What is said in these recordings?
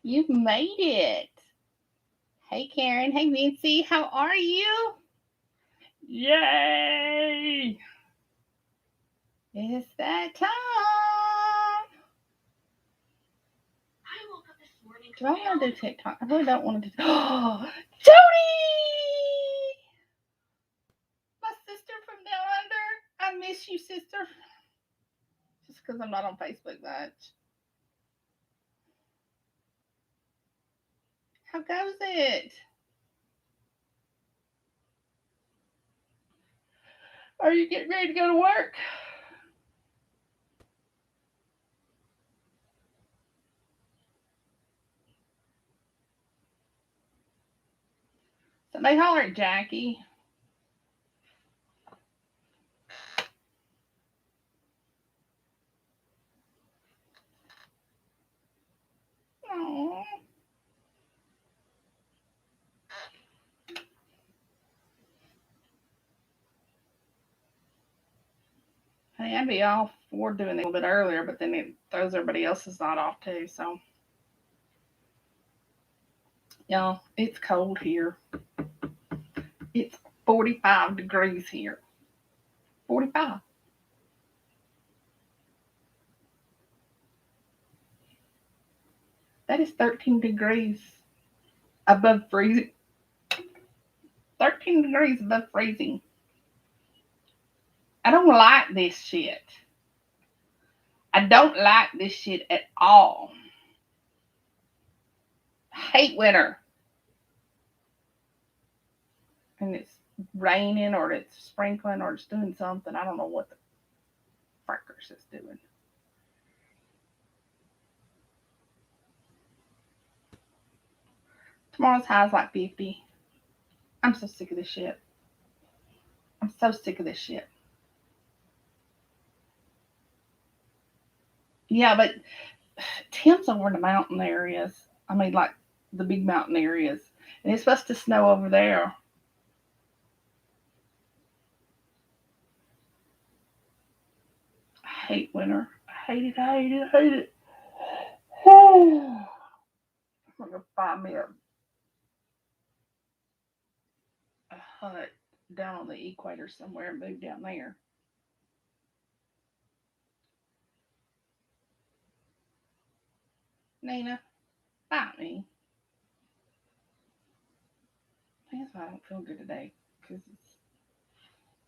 You've made it. Hey, Karen. Hey, Nancy. How are you? Yay! It's that time. Do I want to do TikTok? I really don't want to do. Oh, Jody! My sister from down under. I miss you, sister. Just because I'm not on Facebook much. How goes it? Are you getting ready to go to work? Somebody holler at Jackie. Aww. Hey, I'd be all for doing it a little bit earlier, but then it throws everybody else's night off too. So, y'all, it's cold here. It's 45 degrees here. 45. That is 13 degrees above freezing. 13 degrees above freezing. I don't like this shit. I don't like this shit at all. I hate winter. And it's raining or it's sprinkling or it's doing something. I don't know what the frickers is doing. Tomorrow's high is like 50. I'm so sick of this shit. I'm so sick of this shit. Yeah, but temps over in the mountain areas. I mean, like the big mountain areas. And it's supposed to snow over there. I hate winter. I hate it. I hate it. I hate it. I'm going to find me a hut down on the equator somewhere and move down there. Nina, bite me. That's why I don't feel good today. Because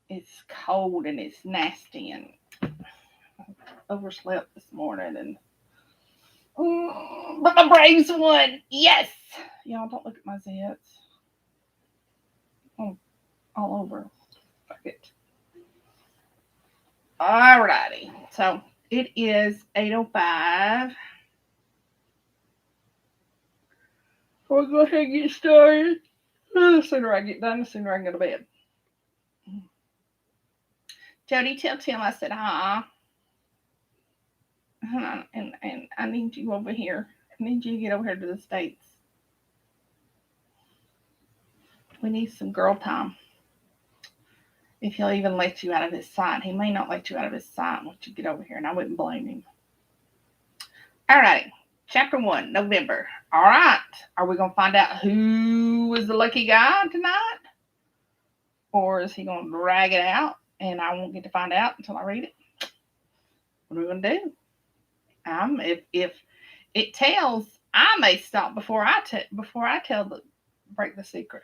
it's cold and it's nasty and overslept this morning and but my Braves won. Yes. Y'all don't look at my zits. Oh, all over. Fuck it. Alrighty. So it is 8:05. We'll go ahead and get started. The sooner I get done, the sooner I can go to bed. Jody, tell Tim I said hi. And I need you over here. I need you to get over here to the States. We need some girl time. If he'll even let you out of his sight. He may not let you out of his sight once you get over here, and I wouldn't blame him. All right. Chapter 1, November. All right. Are we going to find out who was the lucky guy tonight? Or is he going to drag it out and I won't get to find out until I read it? What are we going to do? If it tells, I may stop before I tell the break the secret.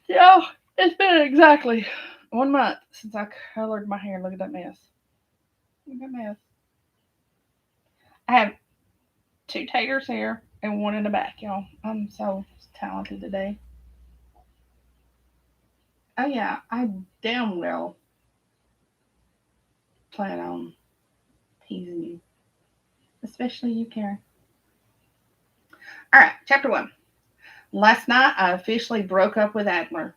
Yeah, it's been exactly 1 month since I colored my hair. Look at that mess. Look at that mess. I have 2 taters here and one in the back, y'all. I'm so talented today. Oh yeah, I damn well plan on teasing you, especially you, Karen. All right, chapter 1. Last night I officially broke up with Adler.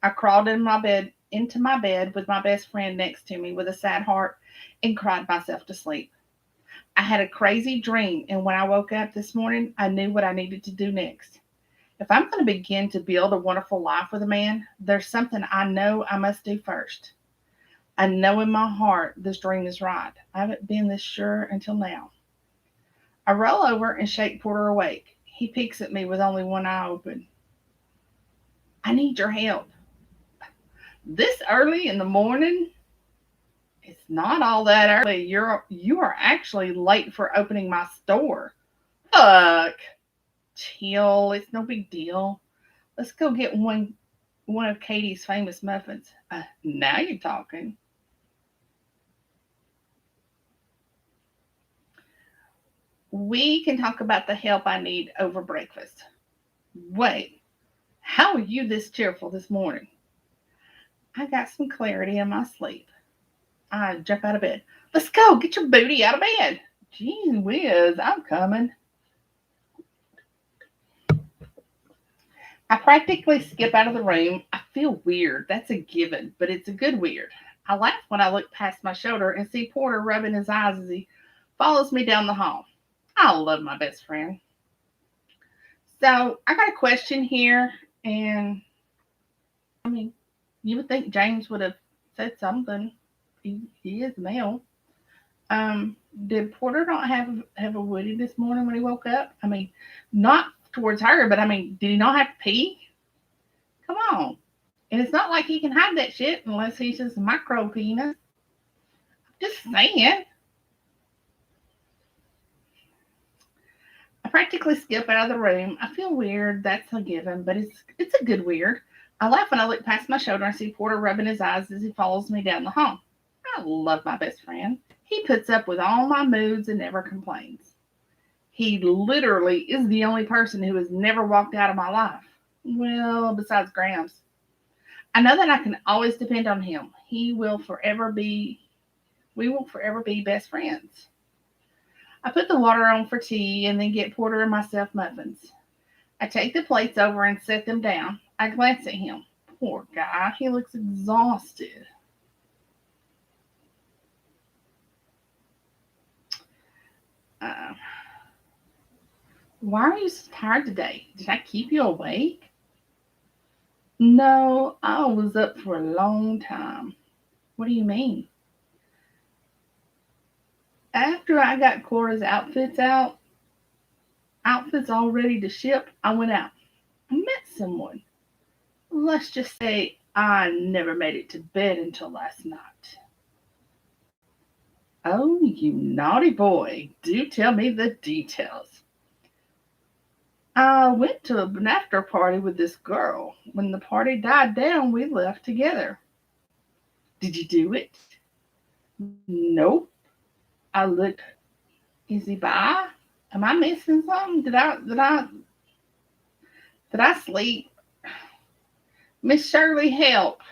I crawled into my bed with my best friend next to me with a sad heart and cried myself to sleep. I had a crazy dream, and when I woke up this morning, I knew what I needed to do next. If I'm going to begin to build a wonderful life with a man, there's something I know I must do first. I know in my heart this dream is right. I haven't been this sure until now. I roll over and shake Porter awake. He peeks at me with only one eye open. I need your help. This early in the morning? It's not all that early. You are actually late for opening my store. Fuck. Chill. It's no big deal. Let's go get one of Katie's famous muffins. Now you're talking. We can talk about the help I need over breakfast. Wait, how are you this cheerful this morning? I got some clarity in my sleep. I jump out of bed. Let's go, get your booty out of bed. Gee whiz, I'm coming. I practically skip out of the room. I feel weird. That's a given, but it's a good weird. I laugh when I look past my shoulder and see Porter rubbing his eyes as he follows me down the hall. I love my best friend. So I got a question here, and I mean, you would think James would have said something. He is male. Did Porter not have a woody this morning when he woke up? I mean, not towards her, but I mean, did he not have to pee? Come on. And it's not like he can hide that shit unless he's just a micro penis. Just saying. I practically skip out of the room. I feel weird. That's a given, but it's a good weird. I laugh when I look past my shoulder and see Porter rubbing his eyes as he follows me down the hall. I love my best friend. He puts up with all my moods and never complains. He literally is the only person who has never walked out of my life. Well, besides Grams. I know that I can always depend on him. We will forever be best friends. I put the water on for tea and then get Porter and myself muffins. I take the plates over and set them down. I glance at him. Poor guy, he looks exhausted. Uh, why are you so tired today? Did I keep you awake? No, I was up for a long time. What do you mean? After I got Cora's outfits all ready to ship, I went out. I met someone. Let's just say I never made it to bed until last night. Oh, you naughty boy. Do tell me the details. I went to an after party with this girl. When the party died down, we left together. Did you do it? Nope. I looked. Is he by? Am I missing something? Did I sleep? Miss Shirley, help.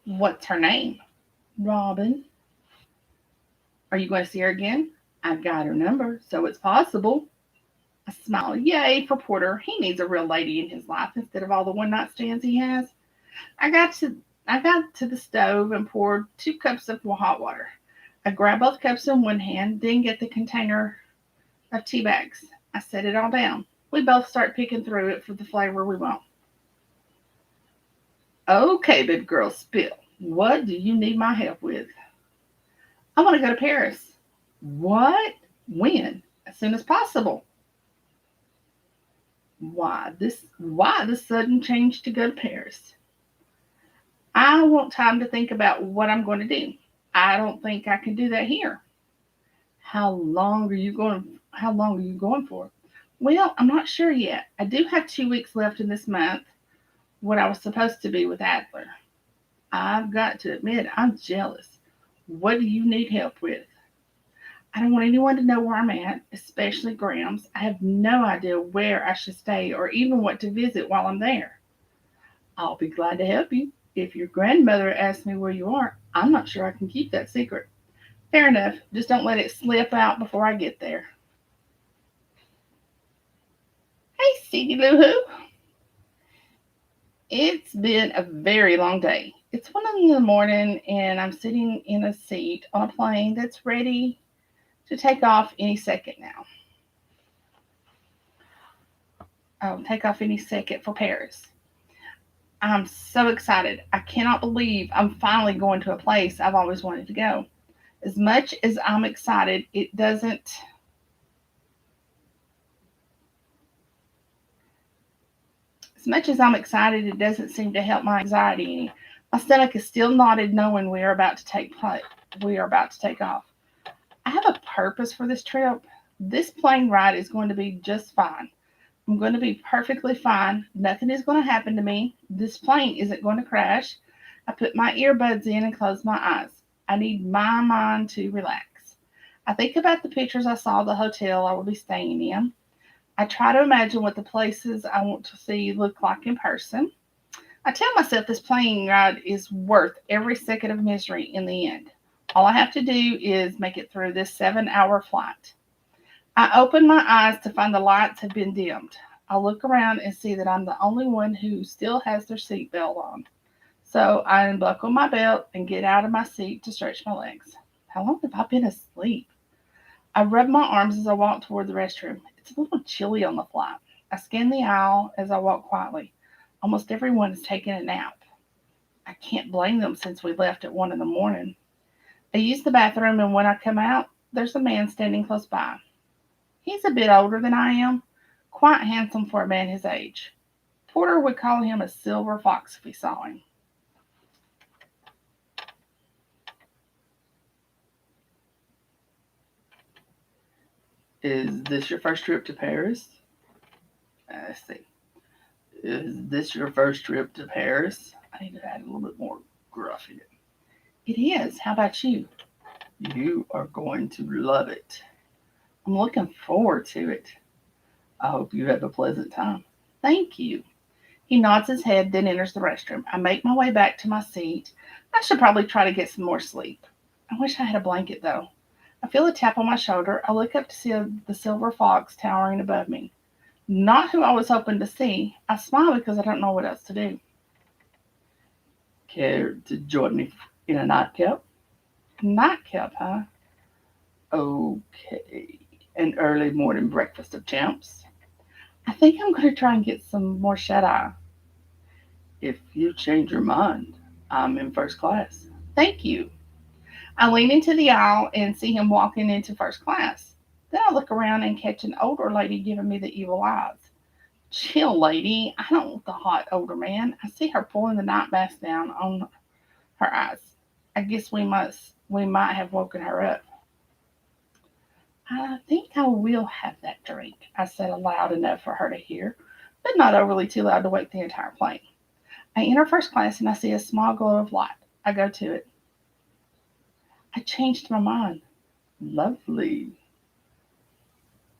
What's her name? Robin. Are you going to see her again? I've got her number, so it's possible. I smile. Yay for Porter. He needs a real lady in his life instead of all the one night stands he has. I got to I got to the stove and poured 2 cups of hot water. I grab both cups in one hand, then get the container of tea bags. I set it all down. We both start picking through it for the flavor we want. Okay, big girl, spill. What do you need my help with? I want to go to Paris. What? When? As soon as possible. Why this sudden change to go to Paris? I want time to think about what I'm going to do. I don't think I can do that here. How long are you going for? Well, I'm not sure yet. I do have 2 weeks left in this month, what I was supposed to be with Adler. I've got to admit, I'm jealous. What do you need help with? I don't want anyone to know where I'm at, especially Grams. I have no idea where I should stay or even what to visit while I'm there. I'll be glad to help you. If your grandmother asks me where you are, I'm not sure I can keep that secret. Fair enough. Just don't let it slip out before I get there. Hey, Cindy Lou Who. It's been a very long day. It's 1 in the morning, and I'm sitting in a seat on a plane that's ready to take off any second now. I'll take off any second for Paris. I'm so excited. I cannot believe I'm finally going to a place I've always wanted to go. As much as I'm excited, it doesn't seem to help my anxiety any. My stomach is still knotted knowing we are about to take off. I have a purpose for this trip. This plane ride is going to be just fine. I'm going to be perfectly fine. Nothing is going to happen to me. This plane isn't going to crash. I put my earbuds in and close my eyes. I need my mind to relax. I think about the pictures I saw of the hotel I will be staying in. I try to imagine what the places I want to see look like in person. I tell myself this plane ride is worth every second of misery in the end. All I have to do is make it through this 7-hour flight. I open my eyes to find the lights have been dimmed. I look around and see that I'm the only one who still has their seatbelt on. So I unbuckle my belt and get out of my seat to stretch my legs. How long have I been asleep? I rub my arms as I walk toward the restroom. It's a little chilly on the flight. I scan the aisle as I walk quietly. Almost everyone is taking a nap. I can't blame them since we left at 1 in the morning. I use the bathroom, and when I come out, there's a man standing close by. He's a bit older than I am, quite handsome for a man his age. Porter would call him a silver fox if he saw him. Is this your first trip to Paris? Let's see. Is this your first trip to Paris? I need to add a little bit more gruff in it. It is. How about you? You are going to love it. I'm looking forward to it. I hope you have a pleasant time. Thank you. He nods his head, then enters the restroom. I make my way back to my seat. I should probably try to get some more sleep. I wish I had a blanket, though. I feel a tap on my shoulder. I look up to see the silver fox towering above me. Not who I was hoping to see. I smile because I don't know what else to do. Care to join me in a nightcap? Nightcap, huh? Okay. An early morning breakfast of champs. I think I'm going to try and get some more shut eye. If you change your mind, I'm in first class. Thank you. I lean into the aisle and see him walking into first class. Then I look around and catch an older lady giving me the evil eyes. Chill, lady. I don't want the hot older man. I see her pulling the night mask down on her eyes. I guess we might have woken her up. I think I will have that drink, I said aloud enough for her to hear, but not overly too loud to wake the entire plane. I enter first class and I see a small glow of light. I go to it. I changed my mind. Lovely.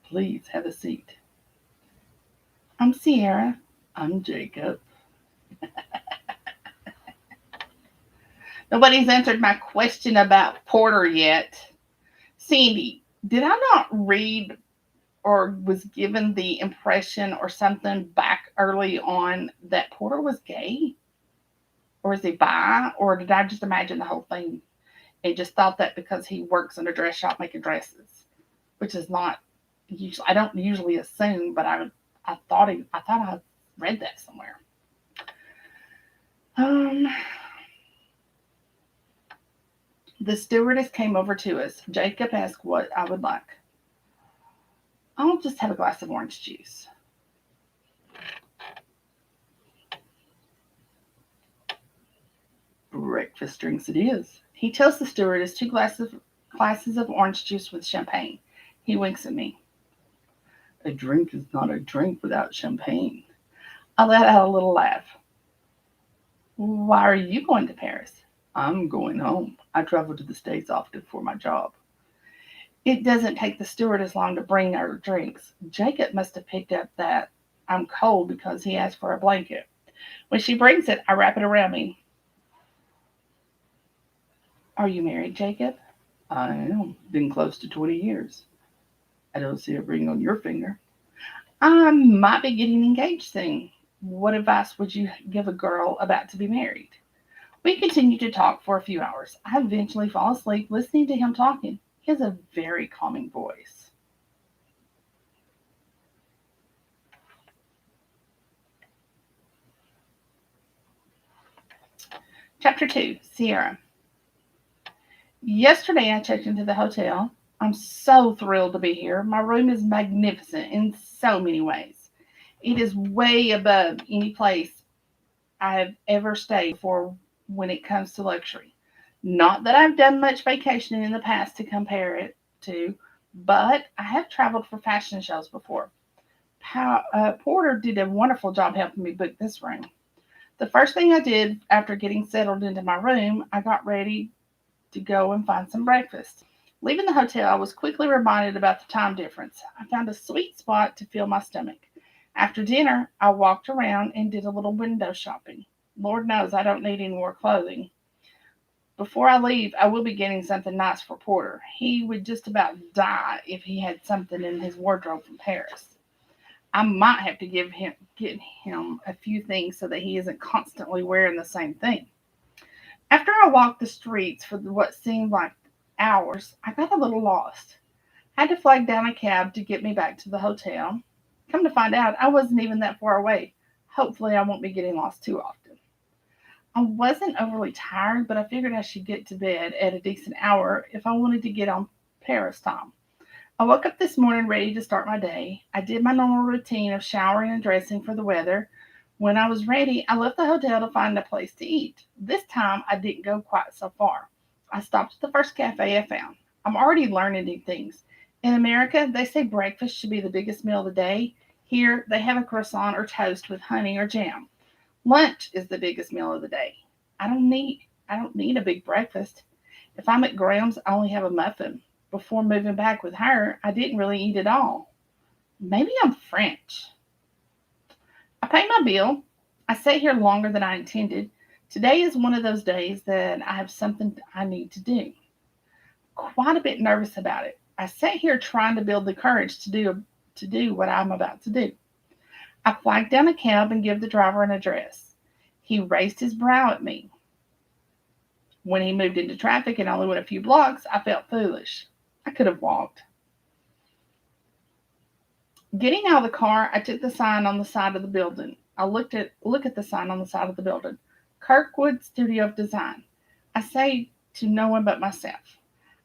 Please have a seat. I'm Sierra. I'm Jacob. Nobody's answered my question about Porter yet. Sandy, did I not read or was given the impression or something back early on that Porter was gay? Or is he bi? Or did I just imagine the whole thing and just thought that because he works in a dress shop making dresses, which is not usually, I don't usually assume, but I thought I read that somewhere. Um, the stewardess came over to us. Jacob asked what I would like. I'll just have a glass of orange juice. Breakfast drinks it is. He tells the stewardess two glasses of orange juice with champagne. He winks at me. A drink is not a drink without champagne. I let out a little laugh. Why are you going to Paris? I'm going home. I travel to the States often for my job. It doesn't take the stewardess long to bring our drinks. Jacob must have picked up that I'm cold because he asked for a blanket. When she brings it, I wrap it around me. Are you married, Jacob? I am. Been close to 20 years. I don't see a ring on your finger. I might be getting engaged soon. What advice would you give a girl about to be married? We continue to talk for a few hours. I eventually fall asleep listening to him talking. He has a very calming voice. Chapter 2, Sierra. Yesterday I checked into the hotel. I'm so thrilled to be here. My room is magnificent in so many ways. It is way above any place I have ever stayed for when it comes to luxury. Not that I've done much vacationing in the past to compare it to, but I have traveled for fashion shows before. Porter did a wonderful job helping me book this room. The first thing I did after getting settled into my room, I got ready to go and find some breakfast. Leaving the hotel, I was quickly reminded about the time difference. I found a sweet spot to fill my stomach. After dinner, I walked around and did a little window shopping. Lord knows I don't need any more clothing. Before I leave, I will be getting something nice for Porter. He would just about die if he had something in his wardrobe from Paris. I might have to get him a few things so that he isn't constantly wearing the same thing. After I walked the streets for what seemed like hours, I got a little lost. I had to flag down a cab to get me back to the hotel. Come to find out, I wasn't even that far away. Hopefully, I won't be getting lost too often. I wasn't overly tired, but I figured I should get to bed at a decent hour if I wanted to get on Paris time. I woke up this morning ready to start my day. I did my normal routine of showering and dressing for the weather. When I was ready, I left the hotel to find a place to eat. This time, I didn't go quite so far. I stopped at the first cafe I found. I'm already learning new things. In America, they say breakfast should be the biggest meal of the day. Here, they have a croissant or toast with honey or jam. Lunch is the biggest meal of the day. I don't need a big breakfast. If I'm at Graham's, I only have a muffin. Before moving back with her, I didn't really eat at all. Maybe I'm French. I paid my bill. I sat here longer than I intended. Today is one of those days that I have something I need to do. Quite a bit nervous about it. I sat here trying to build the courage to do what I'm about to do. I flagged down a cab and gave the driver an address. He raised his brow at me. When he moved into traffic and only went a few blocks, I felt foolish. I could have walked. Getting out of the car, I took the sign on the side of the building. I look at the sign on the side of the building. Kirkwood Studio of Design. I say to no one but myself.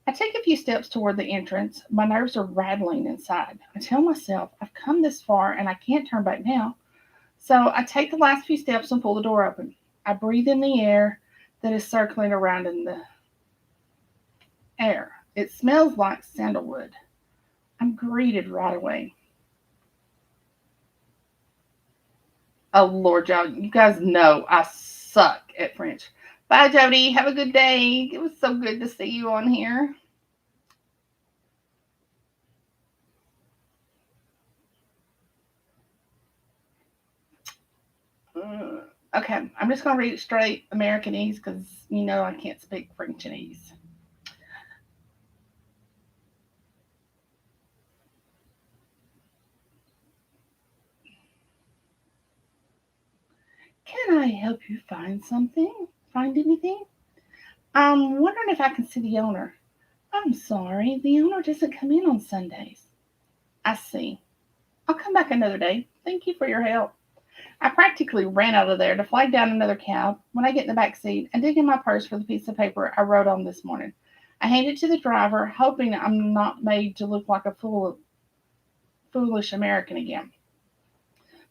I take a few steps toward the entrance. My nerves are rattling inside. I tell myself I've come this far and I can't turn back now. So I take the last few steps and pull the door open. I breathe in the air that is circling around in the air. It smells like sandalwood. I'm greeted right away. Oh Lord, y'all, you guys know I suck at French. Bye, Jody. Have a good day. It was so good to see you on here. Okay, I'm just gonna read it straight Americanese because you know I can't speak Frenchanese. Can I help you find something? Find anything? I'm wondering if I can see the owner. I'm sorry, the owner doesn't come in on Sundays. I see. I'll come back another day. Thank you for your help. I practically ran out of there to flag down another cab. When I get in the back seat, I dig in my purse for the piece of paper I wrote on this morning. I hand it to the driver, hoping I'm not made to look like a foolish American again.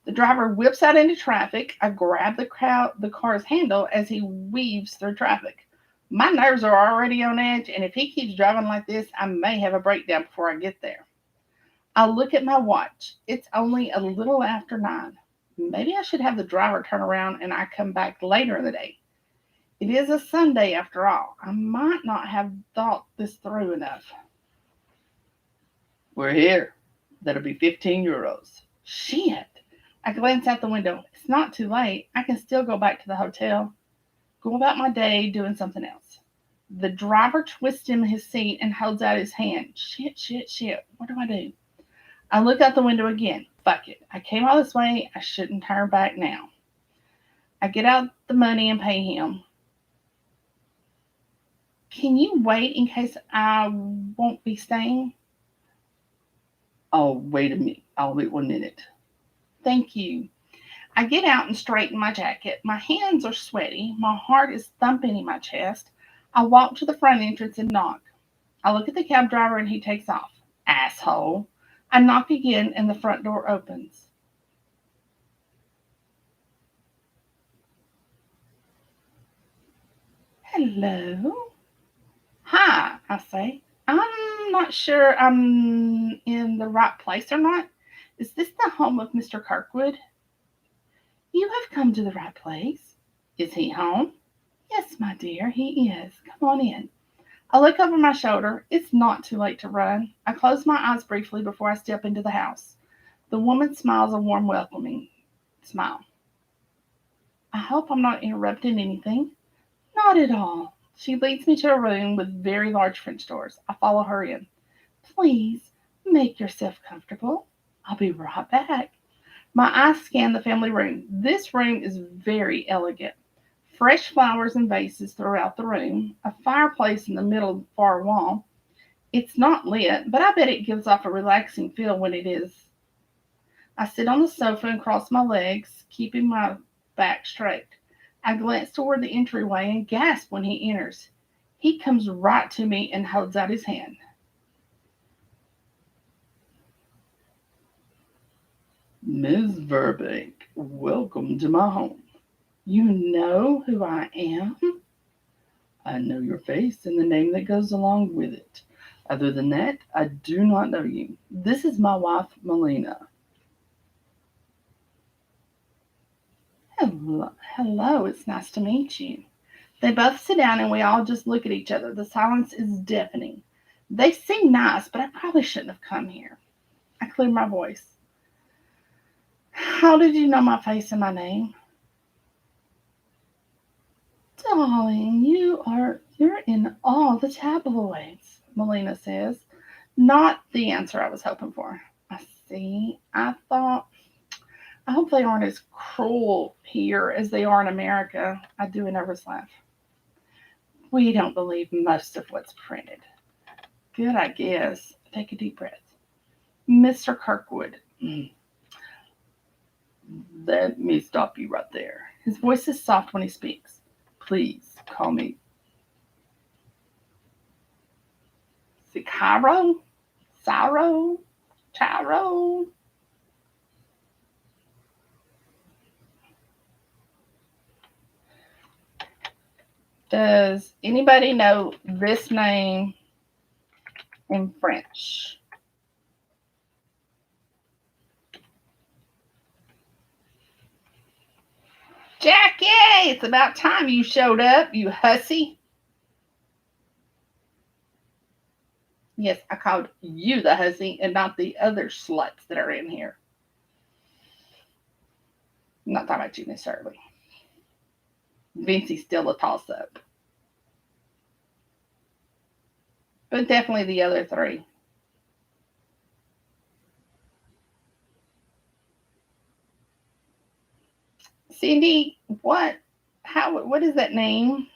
The driver whips out into traffic. I grab the car's handle as he weaves through traffic. My nerves are already on edge, and if he keeps driving like this, I may have a breakdown before I get there. I look at my watch. It's only a little after 9. Maybe I should have the driver turn around and I come back later in the day. It is a Sunday after all. I might not have thought this through enough. We're here. That'll be 15 euros. Shit. I glance out the window. It's not too late. I can still go back to the hotel, go about my day doing something else. The driver twists in his seat and holds out his hand. Shit, shit, shit. What do I do? I look out the window again. Fuck it. I came all this way. I shouldn't turn back now. I get out the money and pay him. Can you wait in case I won't be staying? Oh, wait a minute. I'll wait 1 minute. Thank you. I get out and straighten my jacket. My hands are sweaty. My heart is thumping in my chest. I walk to the front entrance and knock. I look at the cab driver and he takes off. Asshole. I knock again and the front door opens. Hello? Hi, I say. I'm not sure I'm in the right place or not. Is this the home of Mr. Kirkwood? You have come to the right place. Is he home? Yes, my dear, he is. Come on in. I look over my shoulder. It's not too late to run. I close my eyes briefly before I step into the house. The woman smiles a warm, welcoming smile. I hope I'm not interrupting anything. Not at all. She leads me to a room with very large French doors. I follow her in. Please make yourself comfortable. I'll be right back. My eyes scan the family room. This room is very elegant. Fresh flowers and vases throughout the room, a fireplace in the middle of the far wall. It's not lit, but I bet it gives off a relaxing feel when it is. I sit on the sofa and cross my legs, keeping my back straight. I glance toward the entryway and gasp when he enters. He comes right to me and holds out his hand. Miss Burbank, welcome to my home. You know who I am? I know your face and the name that goes along with it. Other than that, I do not know you. This is my wife, Melina. Hello, it's nice to meet you. They both sit down and we all just look at each other. The silence is deafening. They seem nice, but I probably shouldn't have come here. I clear my voice. How did you know my face and my name? Darling, you're in all the tabloids, Melina says. Not the answer I was hoping for. I see. I hope they aren't as cruel here as they are in America. I do a nervous laugh. We don't believe most of what's printed. Good, I guess. Take a deep breath. Mr. Kirkwood. Let me stop you right there. His voice is soft when he speaks. Please call me. Is it Cairo? Cyro? Chiro? Does anybody know this name in French? Jackie, it's about time you showed up, you hussy. Yes, I called you the hussy and not the other sluts that are in here. I'm not talking about you necessarily. Vincey's still a toss up. But definitely the other three. Cindy, what is that name?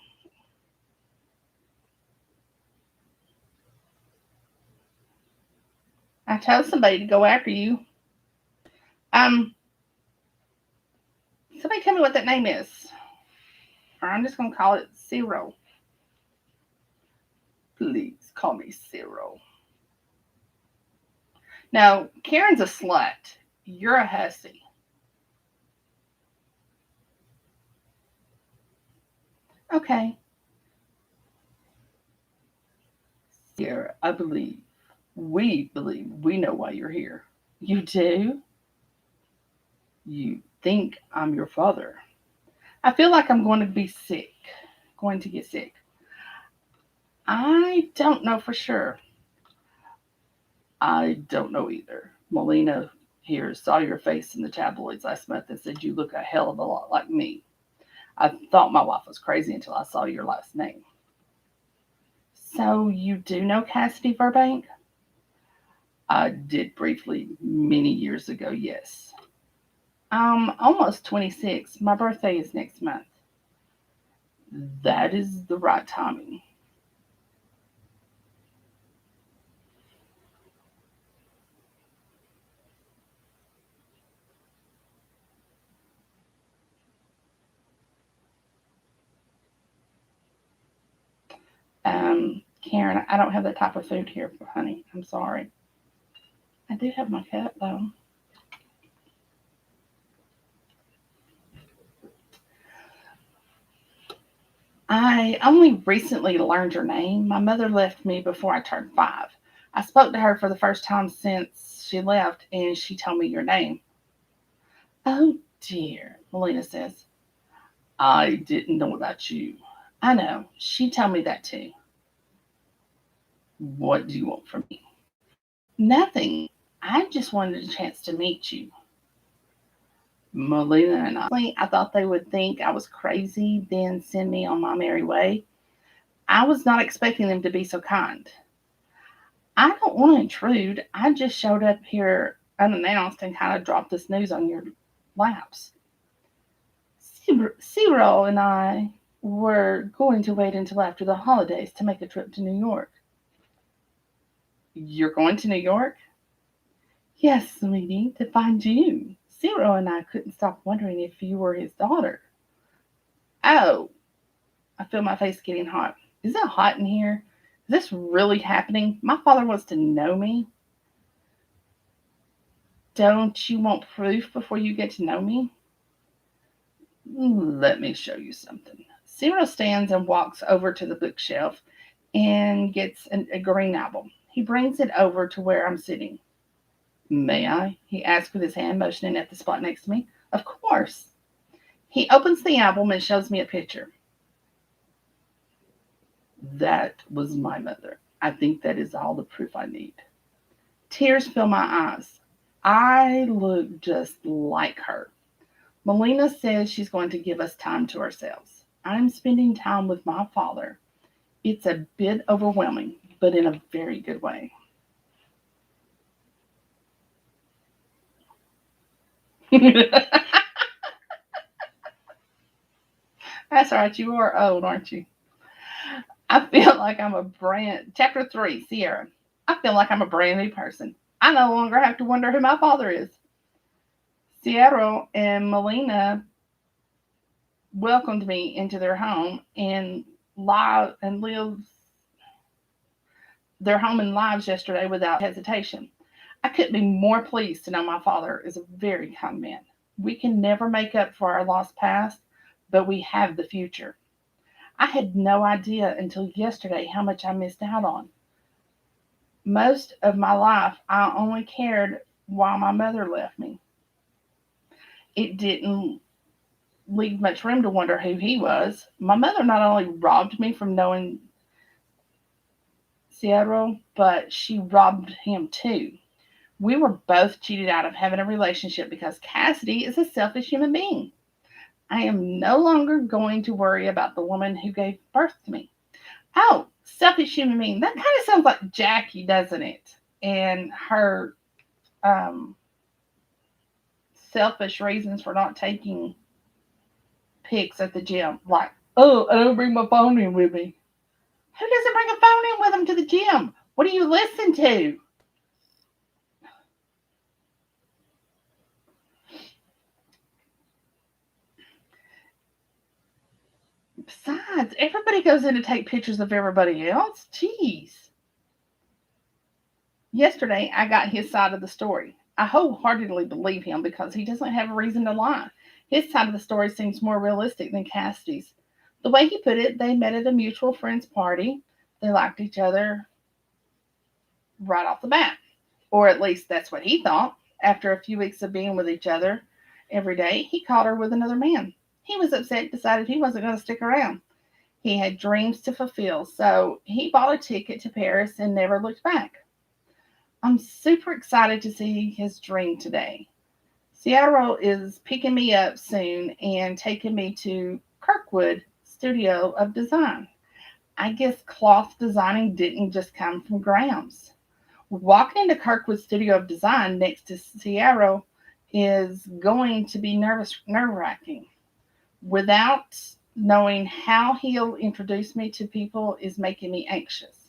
I told somebody to go after you. Um, Somebody tell me what that name is. Or I'm just gonna call it Zero. Please call me Zero. No, Karen's a slut. You're a hussy. Okay. Here, we believe we know why you're here. You do? You think I'm your father. I feel like I'm going to get sick. I don't know for sure. I don't know either. Molina here saw your face in the tabloids last month and said you look a hell of a lot like me. I thought my wife was crazy until I saw your last name. So you do know Cassidy Burbank? I did briefly many years ago, yes. I'm almost 26. My birthday is next month. That is the right timing. Karen, I don't have that type of food here, honey. I'm sorry. I do have my cup though. I only recently learned your name. My mother left me before I turned 5. I spoke to her for the first time since she left, and she told me your name. Oh dear, Melina says. I didn't know about you. I know. She told me that too. What do you want from me? Nothing. I just wanted a chance to meet you. Melina and I thought they would think I was crazy, then send me on my merry way. I was not expecting them to be so kind. I don't want to intrude. I just showed up here unannounced and kind of dropped this news on your laps. Cyril and I were going to wait until after the holidays to make a trip to New York. You're going to New York? Yes, sweetie, to find you. Cyril and I couldn't stop wondering if you were his daughter. Oh, I feel my face getting hot. Is it hot in here? Is this really happening? My father wants to know me. Don't you want proof before you get to know me? Let me show you something. Cyril stands and walks over to the bookshelf and gets a green album. He brings it over to where I'm sitting. May I? He asks with his hand motioning at the spot next to me. Of course. He opens the album and shows me a picture. That was my mother. I think that is all the proof I need. Tears fill my eyes. I look just like her. Melina says she's going to give us time to ourselves. I'm spending time with my father. It's a bit overwhelming, but in a very good way. That's right, you are old, aren't you? I feel like I'm a chapter 3, Sierra. I feel like I'm a brand new person. I no longer have to wonder who my father is. Sierra and Melina welcomed me into their home and lived their home and lives yesterday without hesitation. I couldn't be more pleased to know my father is a very kind man. We can never make up for our lost past, but we have the future. I had no idea until yesterday how much I missed out on. Most of my life, I only cared while my mother left me. It didn't leave much room to wonder who he was. My mother not only robbed me from knowing Seattle, but she robbed him too. We were both cheated out of having a relationship because Cassidy is a selfish human being. I am no longer going to worry about the woman who gave birth to me. Oh, selfish human being. That kind of sounds like Jackie, doesn't it? And her um, selfish reasons for not taking pics at the gym. Like, oh, I don't bring my phone in with me. Who doesn't bring a phone in with them to the gym? What do you listen to? Besides, everybody goes in to take pictures of everybody else. Jeez. Yesterday, I got his side of the story. I wholeheartedly believe him because he doesn't have a reason to lie. His side of the story seems more realistic than Cassidy's. The way he put it, they met at a mutual friend's party. They liked each other right off the bat. Or at least that's what he thought. After a few weeks of being with each other every day, he caught her with another man. He was upset, decided he wasn't going to stick around. He had dreams to fulfill, so he bought a ticket to Paris and never looked back. I'm super excited to see his dream today. Seattle is picking me up soon and taking me to Kirkwood Studio of Design. I guess cloth designing didn't just come from Grams. Walking into Kirkwood Studio of Design next to Seattle is going to be nerve wracking. Without knowing how he'll introduce me to people is making me anxious.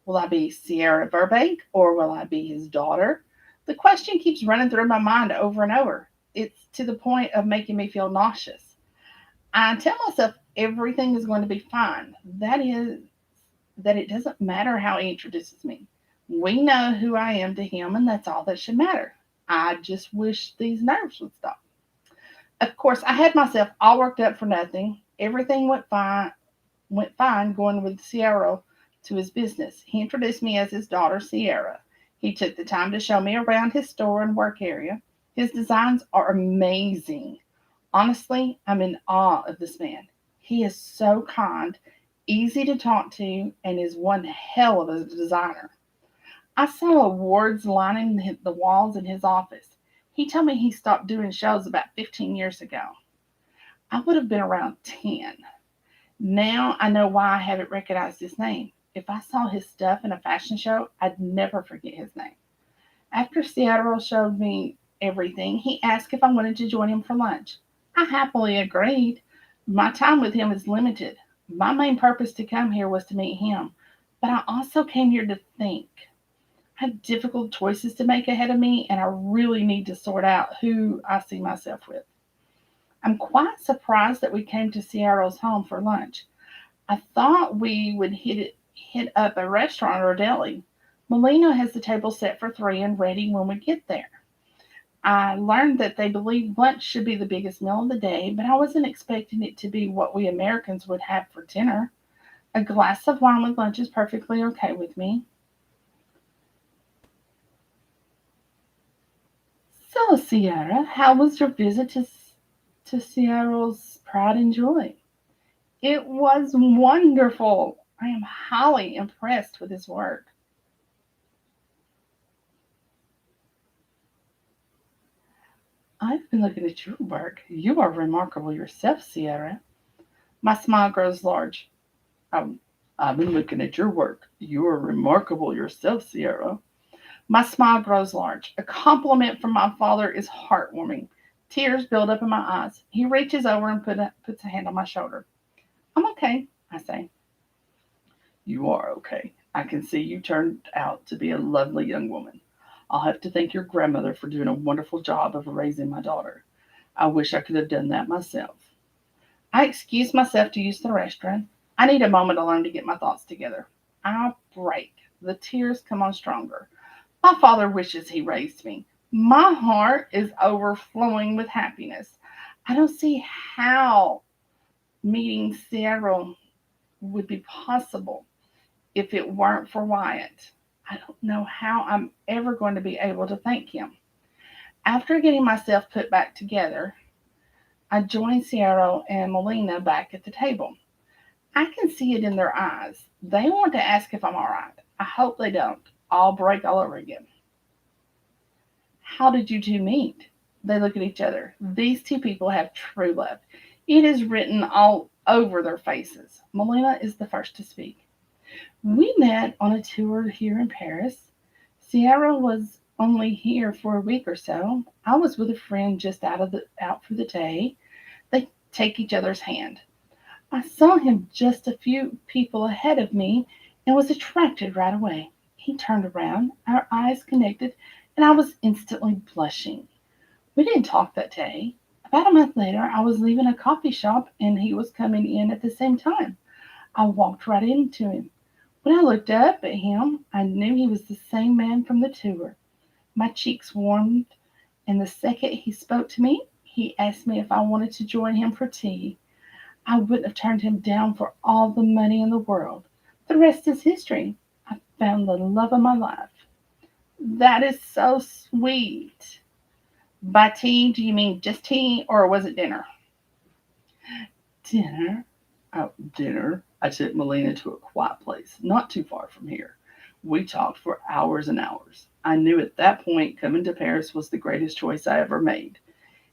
Will I be Sierra Burbank or will I be his daughter? The question keeps running through my mind over and over. It's to the point of making me feel nauseous. I tell myself everything is going to be fine. That is that it doesn't matter how he introduces me. We know who I am to him, and that's all that should matter. I just wish these nerves would stop. Of course, I had myself all worked up for nothing. Everything went fine going with Sierra to his business. He introduced me as his daughter, Sierra. He took the time to show me around his store and work area. His designs are amazing. Honestly, I'm in awe of this man. He is so kind, easy to talk to, and is one hell of a designer. I saw awards lining the walls in his office. He told me he stopped doing shows about 15 years ago. I would have been around 10. Now I know why I haven't recognized his name. If I saw his stuff in a fashion show, I'd never forget his name. After Seattle showed me everything, he asked if I wanted to join him for lunch. I happily agreed. My time with him is limited. My main purpose to come here was to meet him, but I also came here to think. I have difficult choices to make ahead of me, and I really need to sort out who I see myself with. I'm quite surprised that we came to Sierra's home for lunch. I thought we would hit up a restaurant or a deli. Molina has the table set for three and ready when we get there. I learned that they believe lunch should be the biggest meal of the day, but I wasn't expecting it to be what we Americans would have for dinner. A glass of wine with lunch is perfectly okay with me. So, Sierra, how was your visit to Sierra's Pride and Joy? It was wonderful. I am highly impressed with his work. I've been looking at your work. You are remarkable yourself, Sierra. My smile grows large. Um, I've been looking at your work. You are remarkable yourself, Sierra. My smile grows large. A compliment from my father is heartwarming. Tears build up in my eyes. He reaches over and puts a hand on my shoulder. I'm okay, I say. You are okay. I can see you turned out to be a lovely young woman. I'll have to thank your grandmother for doing a wonderful job of raising my daughter. I wish I could have done that myself. I excuse myself to use the restroom. I need a moment alone to get my thoughts together. I break. The tears come on stronger. My father wishes he raised me. My heart is overflowing with happiness. I don't see how meeting Sarah would be possible if it weren't for Wyatt. I don't know how I'm ever going to be able to thank him. After getting myself put back together, I join Sierra and Melina back at the table. I can see it in their eyes. They want to ask if I'm all right. I hope they don't. I'll break all over again. How did you two meet? They look at each other. These two people have true love. It is written all over their faces. Melina is the first to speak. We met on a tour here in Paris. Sierra was only here for a week or so. I was with a friend just out for the day. They take each other's hand. I saw him just a few people ahead of me and was attracted right away. He turned around, our eyes connected, and I was instantly blushing. We didn't talk that day. About a month later, I was leaving a coffee shop and he was coming in at the same time. I walked right into him. When I looked up at him, I knew he was the same man from the tour. My cheeks warmed, and the second he spoke to me, he asked me if I wanted to join him for tea. I wouldn't have turned him down for all the money in the world. The rest is history. I found the love of my life. That is so sweet. By tea, do you mean just tea, or was it dinner? Dinner? Oh, dinner. I took Melina to a quiet place, not too far from here. We talked for hours and hours. I knew at that point coming to Paris was the greatest choice I ever made.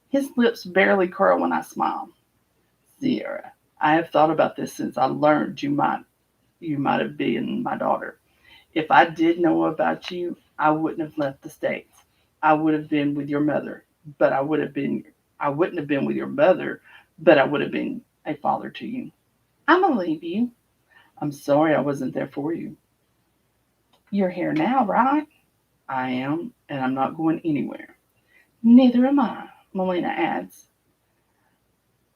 His lips barely curl when I smile. Sierra, I have thought about this since I learned you might have been my daughter. If I did know about you, I wouldn't have left the States. I would have been with your mother, but I wouldn't have been with your mother, but I would have been a father to you. I believe you. I'm sorry I wasn't there for you. You're here now, right? I am, and I'm not going anywhere. Neither am I, Melina adds.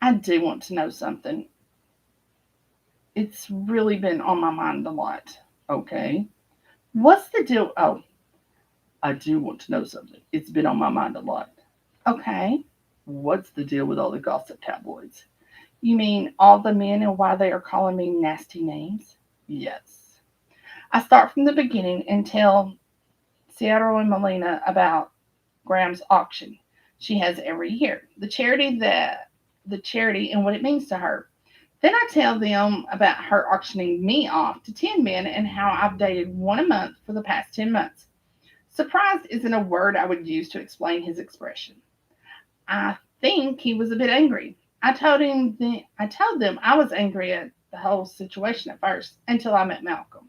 I do want to know something. It's really been on my mind a lot. Okay. What's the deal? Oh, I do want to know something. It's been on my mind a lot. Okay. What's the deal with all the gossip tabloids? You mean all the men and why they are calling me nasty names? Yes. I start from the beginning and tell Seattle and Melina about Graham's auction she has every year, the charity and what it means to her. Then I tell them about her auctioning me off to 10 men and how I've dated one a month for the past 10 months. Surprised isn't a word I would use to explain his expression. I think he was a bit angry. I told them I was angry at the whole situation at first until I met Malcolm.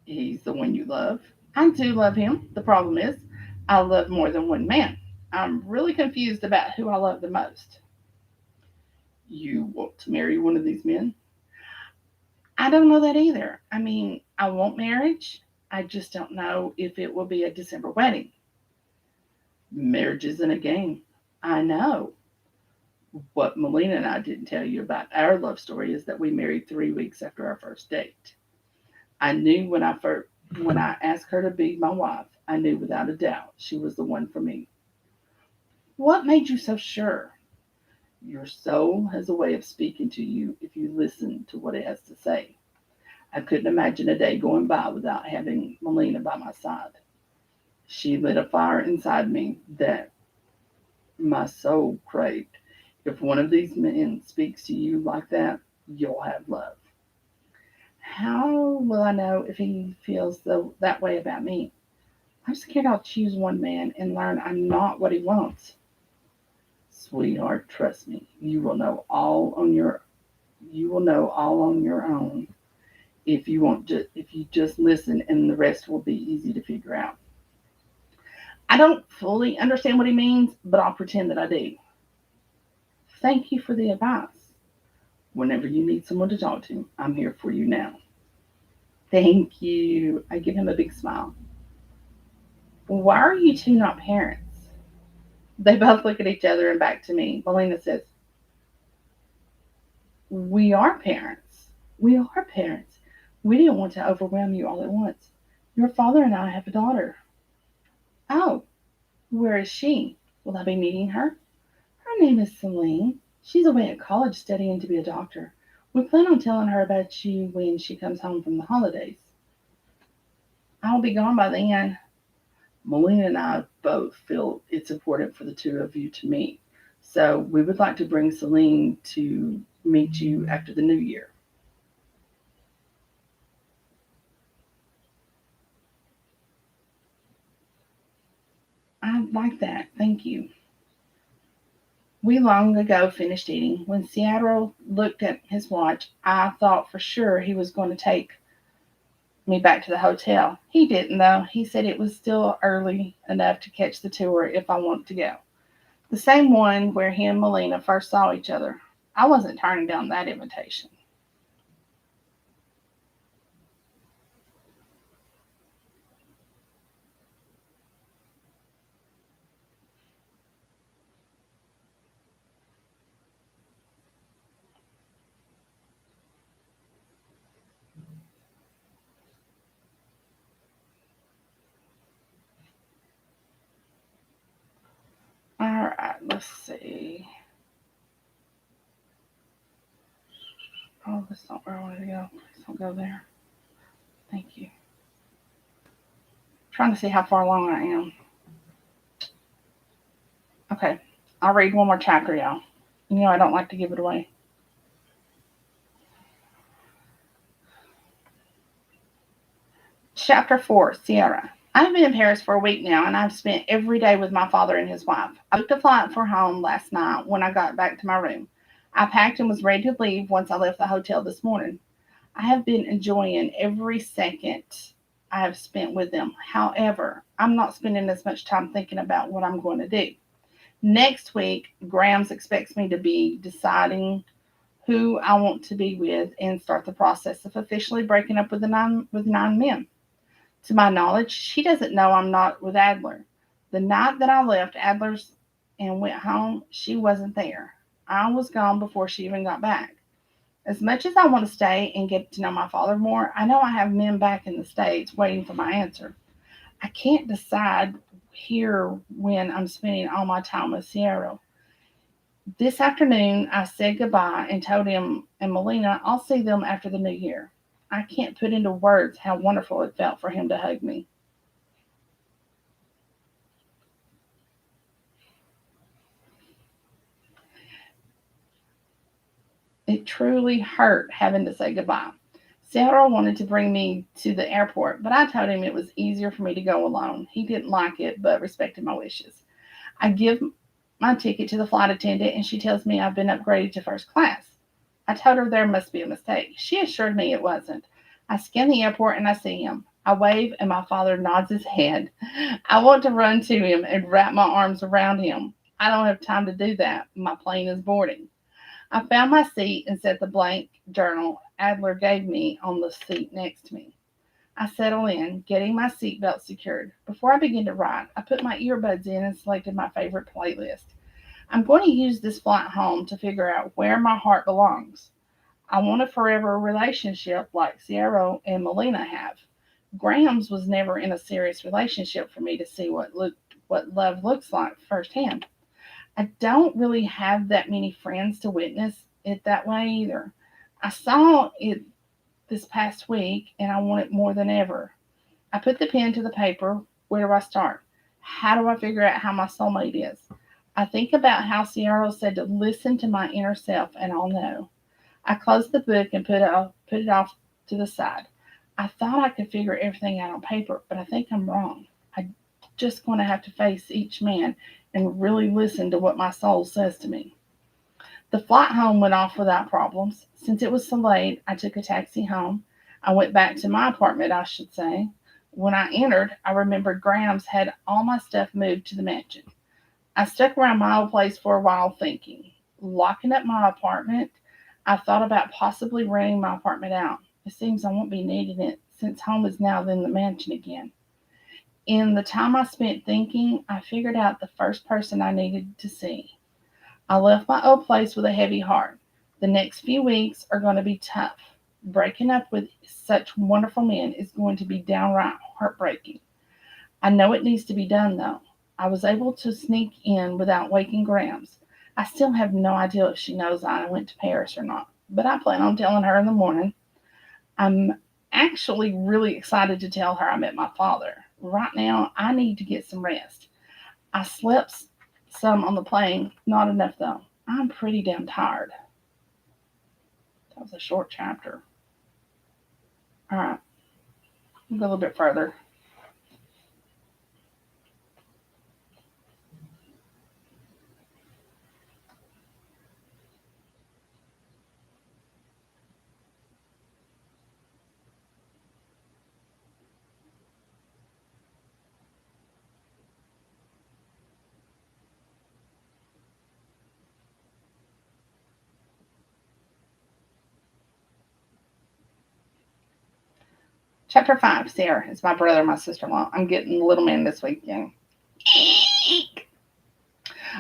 He's the one you love. I do love him. The problem is, I love more than one man. I'm really confused about who I love the most. You want to marry one of these men? I don't know that either. I mean, I want marriage. I just don't know if it will be a December wedding. Marriage isn't a game. I know. What Melina and I didn't tell you about our love story is that we married 3 weeks after our first date. I knew when I asked her to be my wife, I knew without a doubt she was the one for me. What made you so sure? Your soul has a way of speaking to you if you listen to what it has to say. I couldn't imagine a day going by without having Melina by my side. She lit a fire inside me that my soul craved. If one of these men speaks to you like that, you'll have love. How will I know if he feels that way about me? I'm scared I'll choose one man and learn I'm not what he wants. Sweetheart, trust me. You will know all on your own if you just listen, and the rest will be easy to figure out. I don't fully understand what he means, but I'll pretend that I do. Thank you for the advice. Whenever you need someone to talk to, I'm here for you now. Thank you. I give him a big smile. Why are you two not parents? They both look at each other and back to me. Melina says, we are parents. We are parents. We didn't want to overwhelm you all at once. Your father and I have a daughter. Oh, where is she? Will I be meeting her? Her name is Celine. She's away at college studying to be a doctor. We plan on telling her about you when she comes home from the holidays. I'll be gone by then. Melina and I both feel it's important for the two of you to meet. So we would like to bring Celine to meet you after the new year. I like that. Thank you. We long ago finished eating. When Seattle looked at his watch, I thought for sure he was going to take me back to the hotel. He didn't, though. He said it was still early enough to catch the tour if I wanted to go. The same one where he and Melina first saw each other. I wasn't turning down that invitation. All right, let's see. Oh, that's not where I wanted to go. Please don't go there. Thank you. I'm trying to see how far along I am. Okay, I'll read one more chapter, y'all. You know I don't like to give it away. Chapter 4, Sierra. I've been in Paris for a week now, and I've spent every day with my father and his wife. I booked a flight for home last night when I got back to my room. I packed and was ready to leave once I left the hotel this morning. I have been enjoying every second I have spent with them. However, I'm not spending as much time thinking about what I'm going to do. Next week, Grams expects me to be deciding who I want to be with and start the process of officially breaking up with nine men. To my knowledge, she doesn't know I'm not with Adler. The night that I left Adler's and went home, she wasn't there. I was gone before she even got back. As much as I want to stay and get to know my father more, I know I have men back in the States waiting for my answer. I can't decide here when I'm spending all my time with Sierra. This afternoon, I said goodbye and told him and Melina I'll see them after the new year. I can't put into words how wonderful it felt for him to hug me. It truly hurt having to say goodbye. Sarah wanted to bring me to the airport, but I told him it was easier for me to go alone. He didn't like it, but respected my wishes. I give my ticket to the flight attendant, and she tells me I've been upgraded to first class. I told her there must be a mistake. She assured me it wasn't. I scan the airport and I see him. I wave, and my father nods his head. I want to run to him and wrap my arms around him. I don't have time to do that. My plane is boarding. I found my seat and set the blank journal Adler gave me on the seat next to me. I settle in, getting my seatbelt secured. Before I begin to write, I put my earbuds in and selected my favorite playlist. I'm going to use this flight home to figure out where my heart belongs. I want a forever relationship like Sierra and Melina have. Graham's was never in a serious relationship for me to see what love looks like firsthand. I don't really have that many friends to witness it that way either. I saw it this past week and I want it more than ever. I put the pen to the paper. Where do I start? How do I figure out how my soulmate is? I think about how Sierra said to listen to my inner self and I'll know. I closed the book and put it off to the side. I thought I could figure everything out on paper, but I think I'm wrong. I'm just going to have to face each man and really listen to what my soul says to me. The flight home went off without problems. Since it was so late, I took a taxi home. I went back to my apartment, I should say. When I entered, I remembered Graham's had all my stuff moved to the mansion. I stuck around my old place for a while thinking. Locking up my apartment, I thought about possibly renting my apartment out. It seems I won't be needing it since home is now in the mansion again. In the time I spent thinking, I figured out the first person I needed to see. I left my old place with a heavy heart. The next few weeks are going to be tough. Breaking up with such wonderful men is going to be downright heartbreaking. I know it needs to be done though. I was able to sneak in without waking Grams. I still have no idea if she knows I went to Paris or not, but I plan on telling her in the morning. I'm actually really excited to tell her I met my father. Right now, I need to get some rest. I slept some on the plane, not enough though. I'm pretty damn tired. That was a short chapter. All right, we'll go a little bit further. Chapter 5, Sarah is my brother and my sister in law. I'm getting the little man this weekend.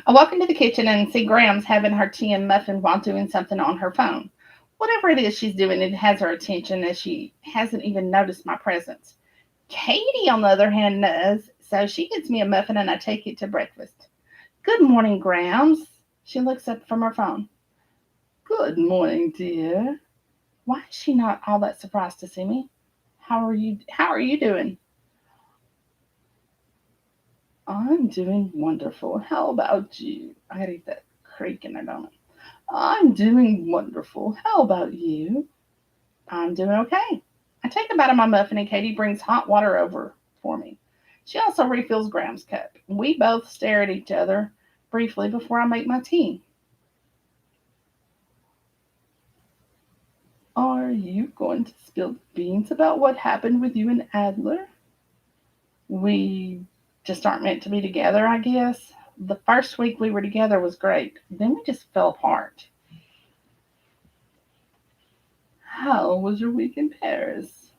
I walk into the kitchen and see Graham's having her tea and muffin while doing something on her phone. Whatever it is she's doing, it has her attention as she hasn't even noticed my presence. Katie, on the other hand, does, so she gets me a muffin and I take it to breakfast. Good morning, Grams. She looks up from her phone. Good morning, dear. Why is she not all that surprised to see me? How are you doing? I'm doing wonderful. How about you? I gotta eat that creak in there, don't I? I'm doing wonderful. How about you? I'm doing okay. I take a bite of my muffin and Katie brings hot water over for me. She also refills Graham's cup. We both stare at each other briefly before I make my tea. Are you going to spill beans about what happened with you and Adler? We just aren't meant to be together, I guess. The first week we were together was great. Then we just fell apart. How was your week in Paris?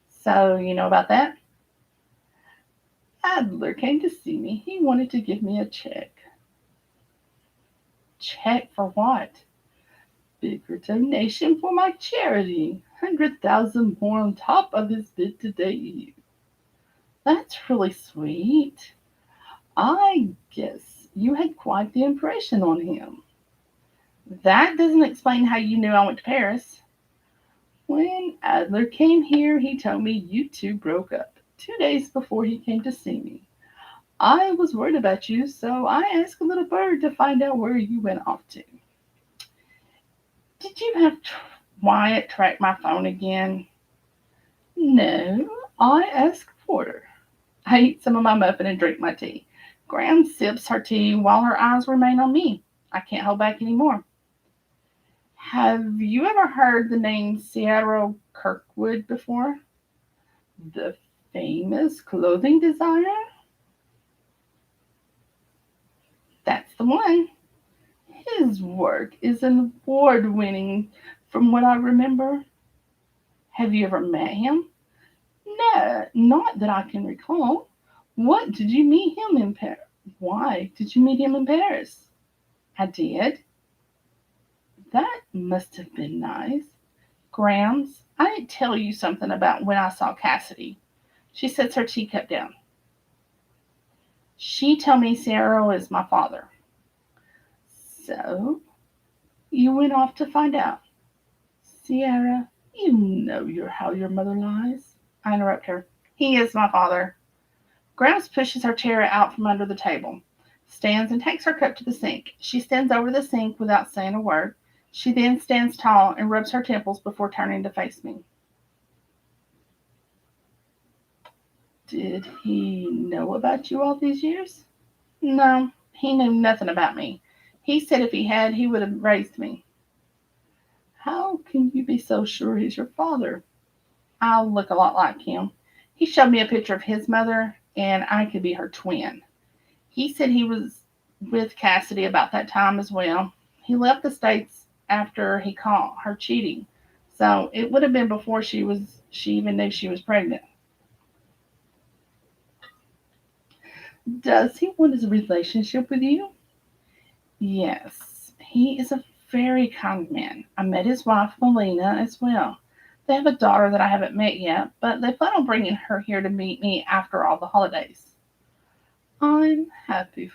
So, you know about that? Adler came to see me. He wanted to give me a check. Check for what? bigger donation for my charity. 100,000 more on top of his bid today. That's really sweet. I guess you had quite the impression on him. That doesn't explain how you knew I went to Paris. When Adler came here, he told me you two broke up 2 days before he came to see me. I was worried about you, so I asked a little bird to find out where you went off to. Did you have Wyatt track my phone again? No, I asked Porter. I eat some of my muffin and drink my tea. Graham sips her tea while her eyes remain on me. I can't hold back anymore. Have you ever heard the name Sierra Kirkwood before? The famous clothing designer? That's the one. His work is award winning from what I remember. Have you ever met him? No, not that I can recall. What did you meet him in Paris? Why did you meet him in Paris? I did. That must have been nice. Grams, I didn't tell you something about when I saw Cassidy. She sets her teacup down. She told me Sarah is my father. So, you went off to find out. Sierra, you know how your mother lies. I interrupt her. He is my father. Grams pushes her chair out from under the table, stands and takes her cup to the sink. She stands over the sink without saying a word. She then stands tall and rubs her temples before turning to face me. Did he know about you all these years? No, he knew nothing about me. He said if he had, he would have raised me. How can you be so sure he's your father? I look a lot like him. He showed me a picture of his mother, and I could be her twin. He said he was with Cassidy about that time as well. He left the States after he caught her cheating. So it would have been before she even knew she was pregnant. Does he want his relationship with you? Yes. He is a very kind man. I met his wife Melina as well. They have a daughter that I haven't met yet, but they plan on bringing her here to meet me after all the holidays. I'm happy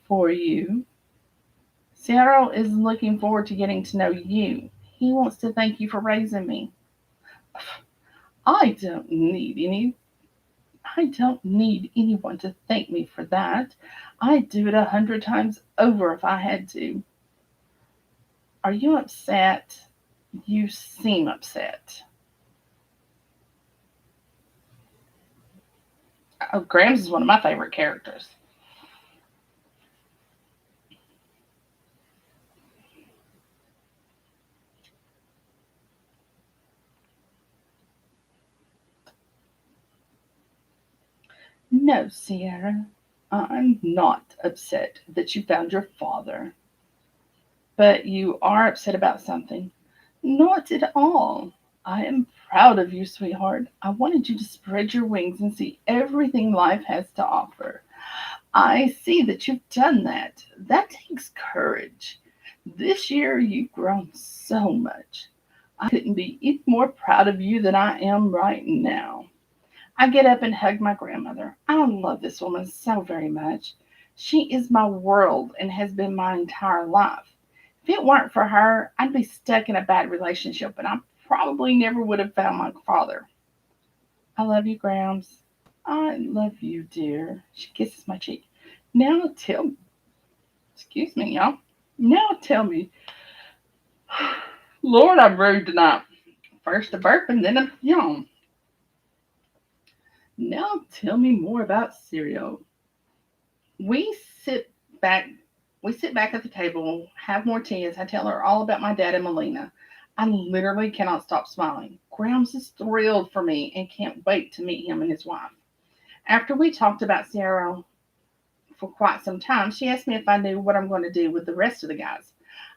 for you. Seattle is looking forward to getting to know you. He wants to thank you for raising me. I don't need any I don't need anyone to thank me for that. I'd do it 100 times over if I had to. Are you upset? You seem upset. Oh, Grams is one of my favorite characters. No, Sierra, I'm not upset that you found your father. But you are upset about something. Not at all. I am proud of you, sweetheart. I wanted you to spread your wings and see everything life has to offer. I see that you've done that. That takes courage. This year you've grown so much. I couldn't be any more proud of you than I am right now. I get up and hug my grandmother. I love this woman so very much. She is my world and has been my entire life. If it weren't for her, I'd be stuck in a bad relationship and I probably never would have found my father. I love you, Grams. I love you, dear. She kisses my cheek. Now tell excuse me, y'all. Now tell me, Lord, I'm rude tonight. First a burp and then a yawn. Now tell me more about cereal. We sit back we sit back at the table, have more tea as I tell her all about my dad and Melina. I literally cannot stop smiling. Grams is thrilled for me and can't wait to meet him and his wife. After we talked about Sarah for quite some time, she asked me if I knew what I'm going to do with the rest of the guys.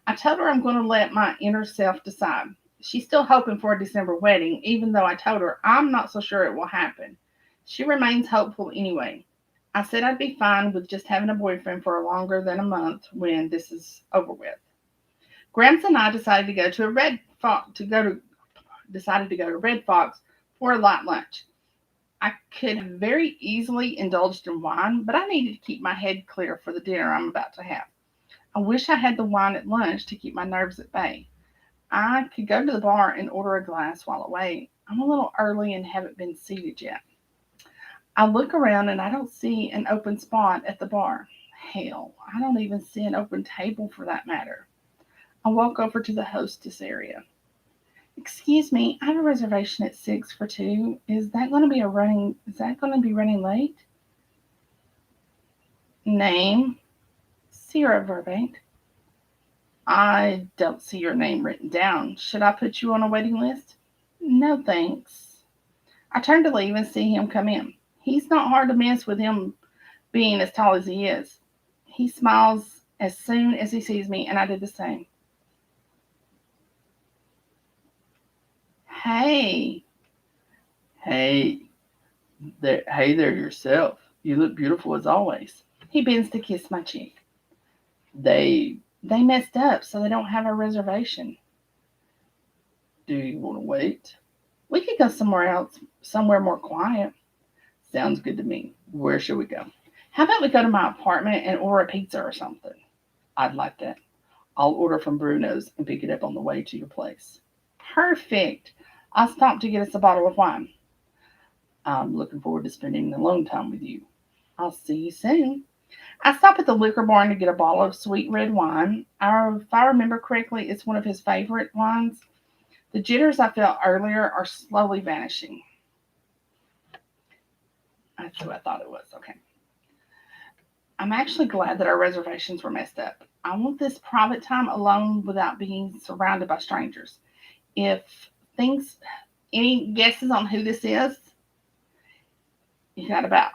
I told her I'm going to let my inner self decide. She's still hoping for a December wedding, even though I told her I'm not so sure it will happen. She remains hopeful anyway. I said I'd be fine with just having a boyfriend for longer than a month when this is over with. Gramps and I decided to go to Red Fox for a light lunch. I could have very easily indulged in wine, but I needed to keep my head clear for the dinner I'm about to have. I wish I had the wine at lunch to keep my nerves at bay. I could go to the bar and order a glass while away. I'm a little early and haven't been seated yet. I look around and I don't see an open spot at the bar. Hell, I don't even see an open table for that matter. I walk over to the hostess area. Excuse me, I have a reservation at 6 for 2. Is that going to be running late? Name, Sierra Burbank. I don't see your name written down. Should I put you on a waiting list? No, thanks. I turn to leave and see him come in. He's not hard to miss with him being as tall as he is. He smiles as soon as he sees me, and I do the same. Hey, Hey there yourself. You look beautiful as always. he bends to kiss my cheek. They They messed up, so they don't have a reservation. do you want to wait? We could go somewhere else, somewhere more quiet. Sounds good to me. Where should we go? How about we go to my apartment and order a pizza or something? I'd like that. I'll order from Bruno's and pick it up on the way to your place. Perfect. I'll stop to get us a bottle of wine. I'm looking forward to spending alone time with you. I'll see you soon. I stop at the liquor barn to get a bottle of sweet red wine. If I remember correctly, it's one of his favorite wines. The jitters I felt earlier are slowly vanishing. That's who I thought it was. Okay. I'm actually glad that our reservations were messed up. I want this private time alone without being surrounded by strangers. If things, any guesses on who this is? You got about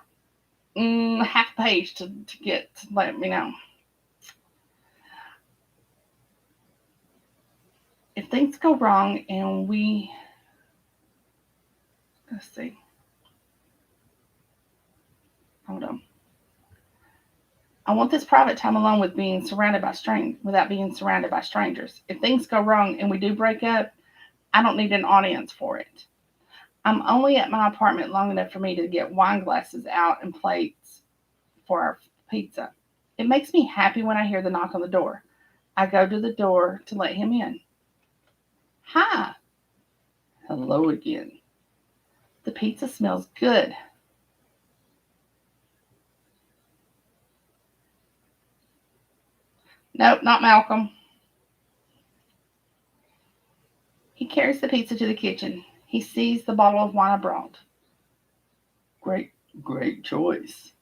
half a page to get to let me know. If things go wrong and let's see, hold on. I want this private time alone without being surrounded by strangers. If things go wrong and we do break up, I don't need an audience for it. I'm only at my apartment long enough for me to get wine glasses out and plates for our pizza. It makes me happy when I hear the knock on the door. I go to the door to let him in. Hi, Hello again. the pizza smells good. Nope, not Malcolm. He carries the pizza to the kitchen. He sees the bottle of wine I brought. Great, great choice.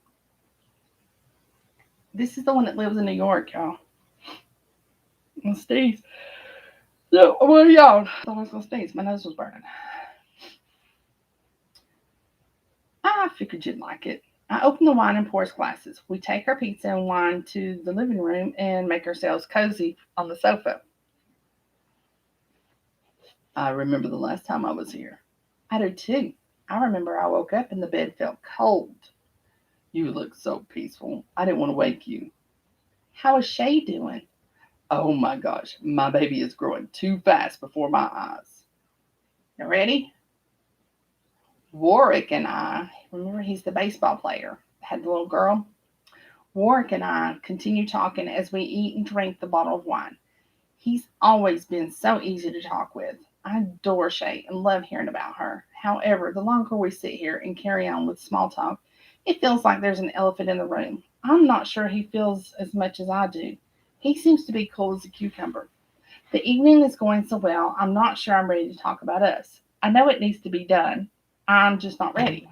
This is the one that lives in New York, y'all. And Steve, so what are y'all? I thought I was going to sneeze. My nose was burning. I figured you'd like it. I open the wine and pour us glasses. We take our pizza and wine to the living room and make ourselves cozy on the sofa. I remember the last time I was here. I do too. I remember I woke up and the bed felt cold. You look so peaceful. I didn't want to wake you. How is Shay doing? Oh my gosh, my baby is growing too fast before my eyes. You ready? Warwick and I, remember he's the baseball player, had the little girl. Warwick and I continue talking as we eat and drink the bottle of wine. He's always been so easy to talk with. I adore Shay and love hearing about her. However, the longer we sit here and carry on with small talk, it feels like there's an elephant in the room. I'm not sure he feels as much as I do. He seems to be cool as a cucumber. The evening is going so well, I'm not sure I'm ready to talk about us. I know it needs to be done. I'm just not ready.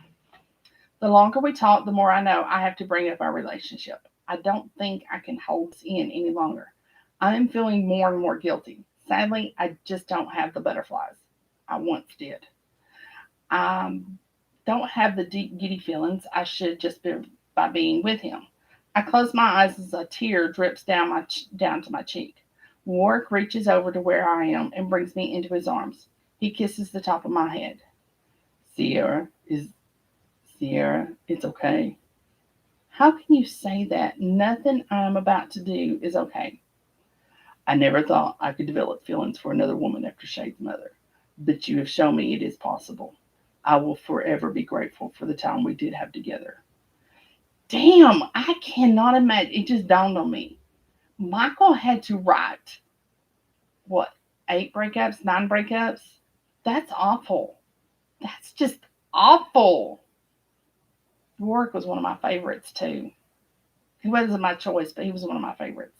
The longer we talk, the more I know I have to bring up our relationship. I don't think I can hold this in any longer. I am feeling more and more guilty. Sadly, I just don't have the butterflies I once did. I don't have the deep, giddy feelings I should just be by being with him. I close my eyes as a tear drips down to my cheek. Warwick reaches over to where I am and brings me into his arms. He kisses the top of my head. Sierra, is Sierra, it's okay. How can you say that? Nothing I'm about to do is okay. I never thought I could develop feelings for another woman after Shade's mother, but you have shown me it is possible. I will forever be grateful for the time we did have together. Damn, I cannot imagine. It just dawned on me. Michael had to write, what, 8 breakups, 9 breakups? That's awful. That's just awful. Warwick was one of my favorites too. He wasn't my choice, but he was one of my favorites.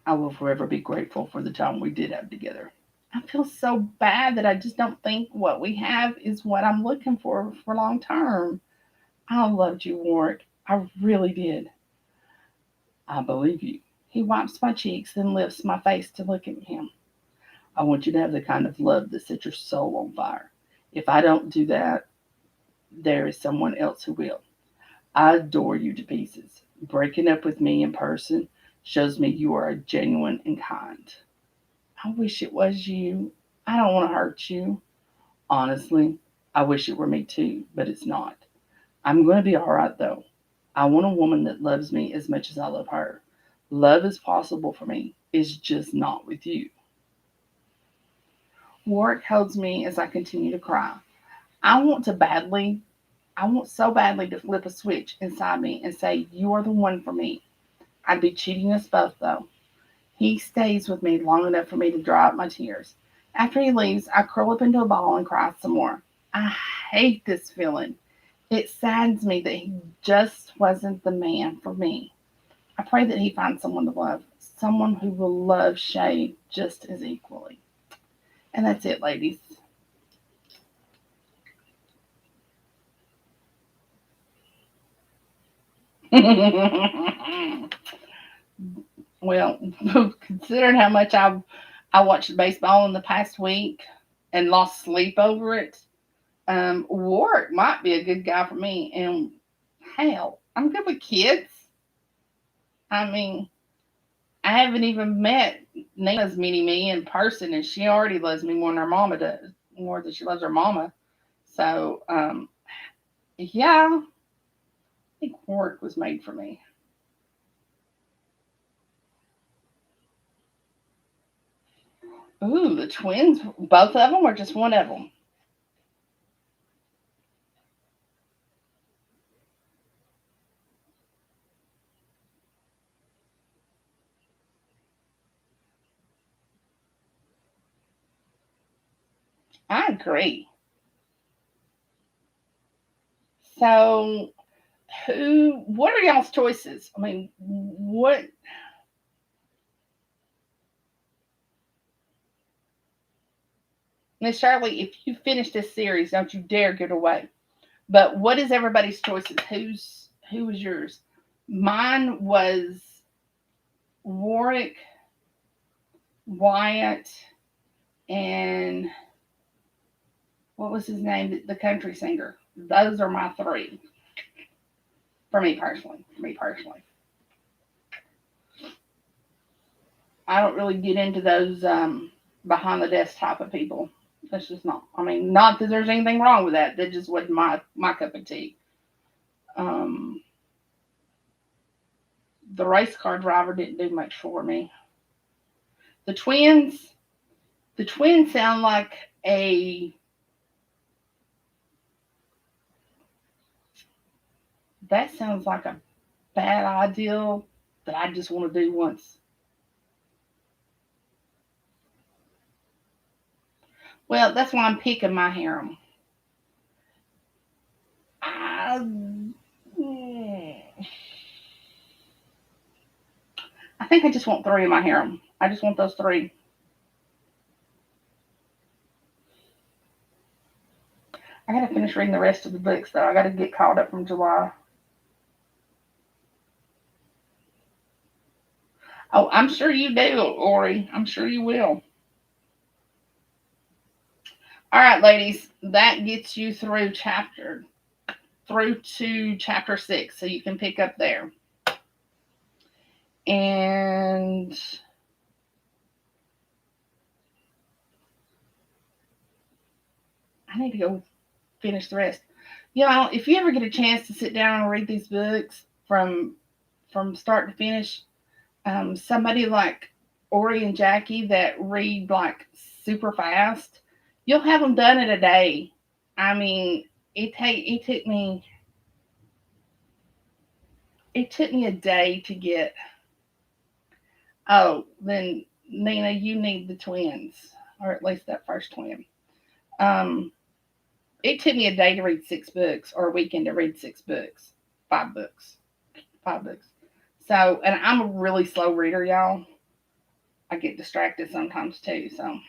I will forever be grateful for the time we did have together. I feel so bad that I just don't think what we have is what I'm looking for long term. I loved you, Warwick. I really did. I believe you. He wipes my cheeks, then lifts my face to look at him. I want you to have the kind of love that sets your soul on fire. If I don't do that, there is someone else who will. I adore you to pieces. Breaking up with me in person shows me you are genuine and kind. I wish it was you. I don't want to hurt you. Honestly, I wish it were me too, but it's not. I'm going to be all right though. I want a woman that loves me as much as I love her. Love is possible for me. It's just not with you. Warwick holds me as I continue to cry. I want to badly, I want so badly to flip a switch inside me and say, you are the one for me. I'd be cheating us both though. He stays with me long enough for me to dry up my tears. After he leaves, I curl up into a ball and cry some more. I hate this feeling. It saddens me that he just wasn't the man for me. I pray that he finds someone to love, someone who will love Shay just as equally. And that's it, ladies. Well, considering how much I watched baseball in the past week and lost sleep over it, Warwick might be a good guy for me. And hell, I'm good with kids. I mean, I haven't even met Nina's mini me in person, and she already loves me more than her mama does, more than she loves her mama. So, yeah, I think Warwick was made for me. Ooh, the twins, both of them, or just one of them? I agree. So, what are y'all's choices? I mean, what, Miss Shirley, if you finish this series, don't you dare give it away. But what is everybody's choices? Who was yours? Mine was Warwick, Wyatt, and what was his name? The country singer. Those are my three for me personally. For me personally, I don't really get into those behind the desk type of people. That's just not. I mean, not that there's anything wrong with that. That just wasn't my cup of tea. Um, the race car driver didn't do much for me. The twins, the twins sound like a that sounds like a bad idea that I just want to do once. Well, that's why I'm picking my harem. I, I think I just want three in my harem. I just want those three. I gotta finish reading the rest of the books though. I gotta get caught up from July. Oh, I'm sure you do, Ori. I'm sure you will. All right, ladies, that gets you through to chapter 6, so you can pick up there. And I need to go finish the rest. If you ever get a chance to sit down and read these books from start to finish, Somebody like Ori and Jackie that read like super fast, you'll have them done in a day. I mean, it took me a day to get. Oh, then Nina, you need the twins, or at least that first twin. Um, it took me a day to read 6 books, or a weekend to read 6 books, 5 books, 5 books. So, and I'm a really slow reader, y'all. I get distracted sometimes too. So,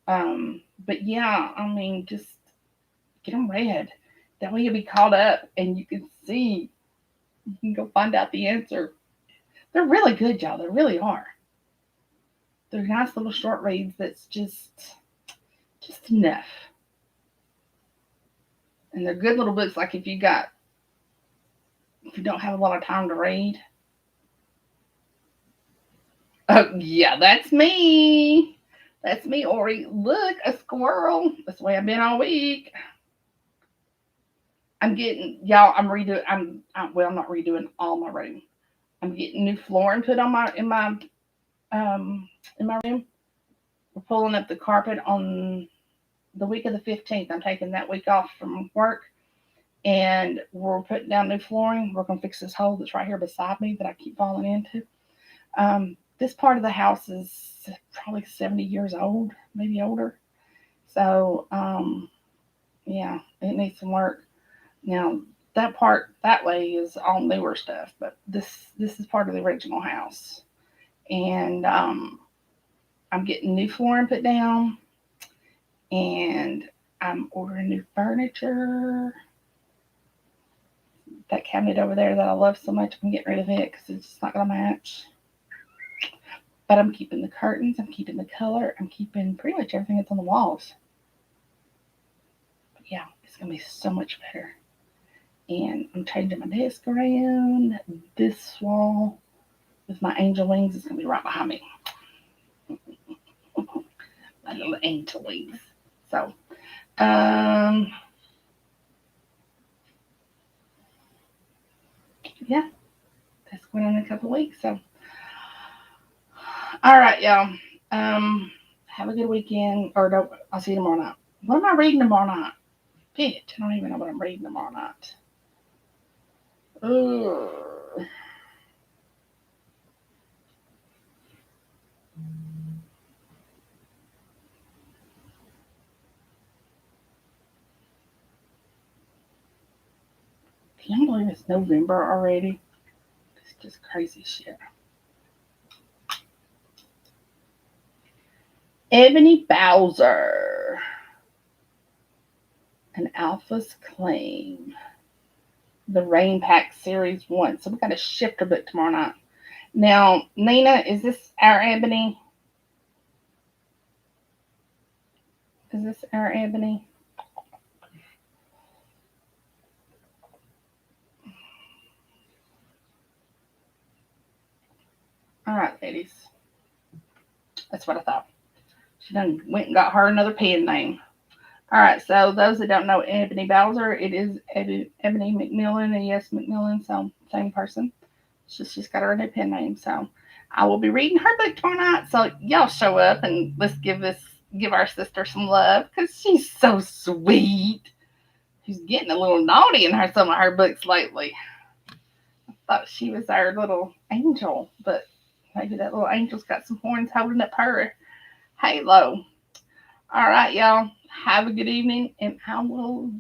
but yeah, I mean, just get them read. That way you'll be caught up, and you can see, you can go find out the answer. They're really good, y'all. They really are. They're nice little short reads that's just enough. And they're good little books. Like if you don't have a lot of time to read. Oh yeah, that's me. That's me, Ori. Look, a squirrel. That's the way I've been all week. I'm getting y'all. I'm not redoing all my room. I'm getting new flooring put on um in my room. We're pulling up the carpet on the week of the 15th. I'm taking that week off from work, and we're putting down new flooring. We're gonna fix this hole that's right here beside me that I keep falling into. This part of the house is probably 70 years old, maybe older. So yeah, it needs some work. Now that part that way is all newer stuff, but this is part of the original house, and I'm getting new flooring put down, and I'm ordering new furniture. That cabinet over there that I love so much, I'm getting rid of it because it's just not gonna match. But I'm keeping the curtains, I'm keeping the color, I'm keeping pretty much everything that's on the walls. But yeah, it's gonna be so much better. And I'm changing my desk around. This wall with my angel wings is gonna be right behind me. My little angel wings. So, um, yeah, that's going on in a couple of weeks. So, all right, y'all. Have a good weekend, or don't. I'll see you tomorrow night. What am I reading tomorrow night? Bitch, I don't even know what I'm reading tomorrow night. Ugh. Can you believe it's November already? It's just crazy shit. Ebony Bowser, an Alpha's Claim, the Rain Pack Series 1. So we got a shifter book tomorrow night. Now, Nina, is this our Ebony? Is this our Ebony? All right, ladies. That's what I thought. She done went and got her another pen name. All right, so those that don't know Ebony Bowser, it is Ebony McMillan, and yes, McMillan, so same person. She's got her new pen name. So I will be reading her book tomorrow night. So y'all show up and let's give our sister some love because she's so sweet. She's getting a little naughty in some of her books lately. I thought she was our little angel, but maybe that little angel's got some horns holding up her halo. All right, y'all. Have a good evening, and I will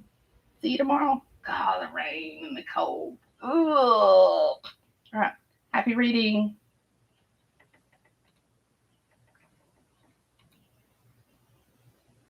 see you tomorrow. God, the rain and the cold. Ugh. All right. Happy reading.